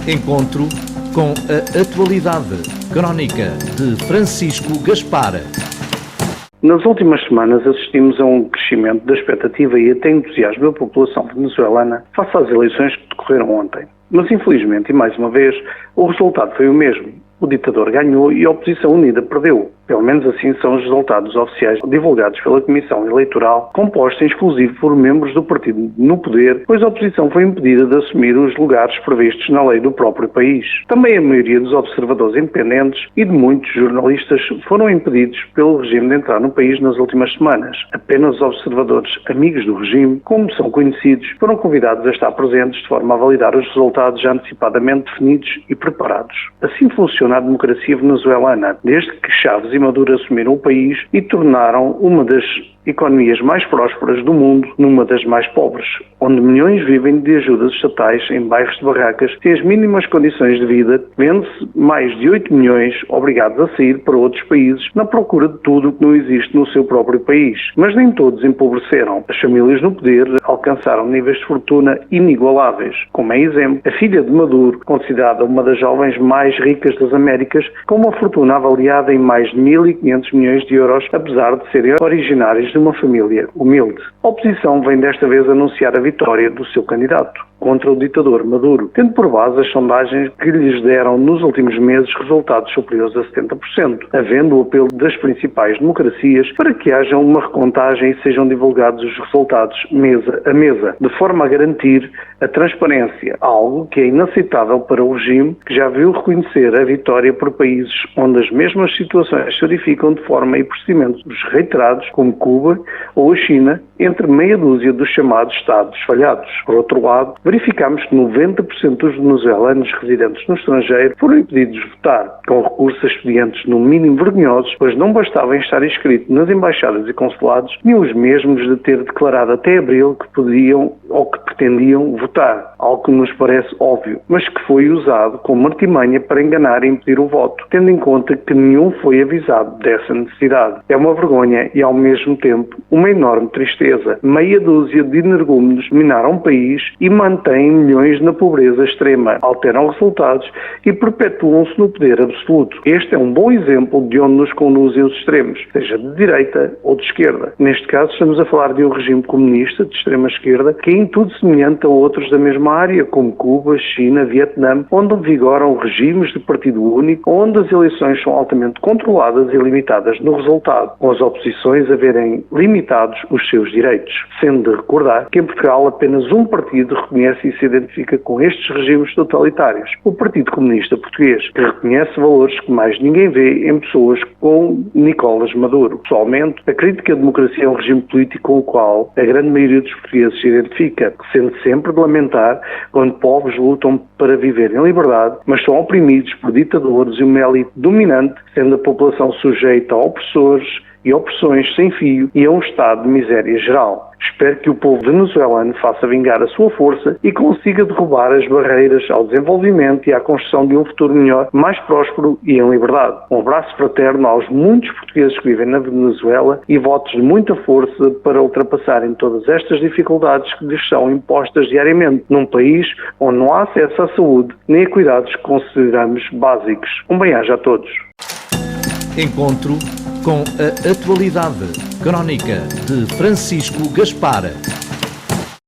Encontro com a atualidade. Crónica de Francisco Gaspar. Nas últimas semanas assistimos a um crescimento da expectativa e até entusiasmo da população venezuelana face às eleições que decorreram ontem. Mas infelizmente, e mais uma vez, o resultado foi o mesmo. O ditador ganhou e a oposição unida perdeu. Pelo menos assim são os resultados oficiais divulgados pela Comissão Eleitoral, composta em exclusivo por membros do partido no poder, pois a oposição foi impedida de assumir os lugares previstos na lei do próprio país. Também a maioria dos observadores independentes e de muitos jornalistas foram impedidos pelo regime de entrar no país nas últimas semanas. Apenas os observadores amigos do regime, como são conhecidos, foram convidados a estar presentes de forma a validar os resultados já antecipadamente definidos e preparados. Assim funciona a democracia venezuelana, desde que Chávez e Maduro assumiram o país e tornaram uma das economias mais prósperas do mundo numa das mais pobres, onde milhões vivem de ajudas estatais em bairros de barracas sem as mínimas condições de vida, vendo-se mais de 8 milhões obrigados a sair para outros países na procura de tudo o que não existe no seu próprio país. Mas nem todos empobreceram. As famílias no poder alcançaram níveis de fortuna inigualáveis, como é exemplo a filha de Maduro, considerada uma das jovens mais ricas das Américas, com uma fortuna avaliada em mais de 1.500 milhões de euros, apesar de serem originários de uma família humilde. A oposição vem desta vez anunciar a vitória do seu candidato contra o ditador Maduro, tendo por base as sondagens que lhes deram nos últimos meses resultados superiores a 70%, havendo o apelo das principais democracias para que haja uma recontagem e sejam divulgados os resultados mesa a mesa, de forma a garantir a transparência, algo que é inaceitável para o regime, que já viu reconhecer a vitória por países onde as mesmas situações se verificam de forma e procedimentos reiterados, como Cuba ou a China, entre meia dúzia dos chamados Estados falhados. Por outro lado, verificamos que 90% dos venezuelanos residentes no estrangeiro foram impedidos de votar, com recursos a expedientes no mínimo vergonhosos, pois não bastava estar inscrito nas embaixadas e consulados, nem os mesmos de ter declarado até abril que podiam ou que pretendiam votar, algo que nos parece óbvio, mas que foi usado como artimanha para enganar e impedir o voto, tendo em conta que nenhum foi avisado dessa necessidade. É uma vergonha e, ao mesmo tempo, uma enorme tristeza. Meia dúzia de energúmenos dominaram o país e mantêm milhões na pobreza extrema, alteram resultados e perpetuam-se no poder absoluto. Este é um bom exemplo de onde nos conduzem os extremos, seja de direita ou de esquerda. Neste caso, estamos a falar de um regime comunista de extrema esquerda que é em tudo semelhante a outros da mesma área, como Cuba, China, Vietnã, onde vigoram regimes de partido único, onde as eleições são altamente controladas e limitadas no resultado, com as oposições a verem limitados os seus direitos. Sendo de recordar que em Portugal apenas um partido reconhece e se identifica com estes regimes totalitários, o Partido Comunista Português, que reconhece valores que mais ninguém vê em pessoas como Nicolás Maduro. Pessoalmente, acredito que a democracia é um regime político com o qual a grande maioria dos portugueses se identifica, sendo sempre de lamentar quando povos lutam para viver em liberdade, mas são oprimidos por ditadores e uma elite dominante, sendo a população sujeita a opressores e opressões sem fio e a um estado de miséria geral. Espero que o povo venezuelano faça vingar a sua força e consiga derrubar as barreiras ao desenvolvimento e à construção de um futuro melhor, mais próspero e em liberdade. Um abraço fraterno aos muitos portugueses que vivem na Venezuela e votos de muita força para ultrapassarem todas estas dificuldades que lhes são impostas diariamente num país onde não há acesso à saúde nem a cuidados que consideramos básicos. Um bem-aja a todos. Encontro com a atualidade. Crónica de Francisco Gaspar.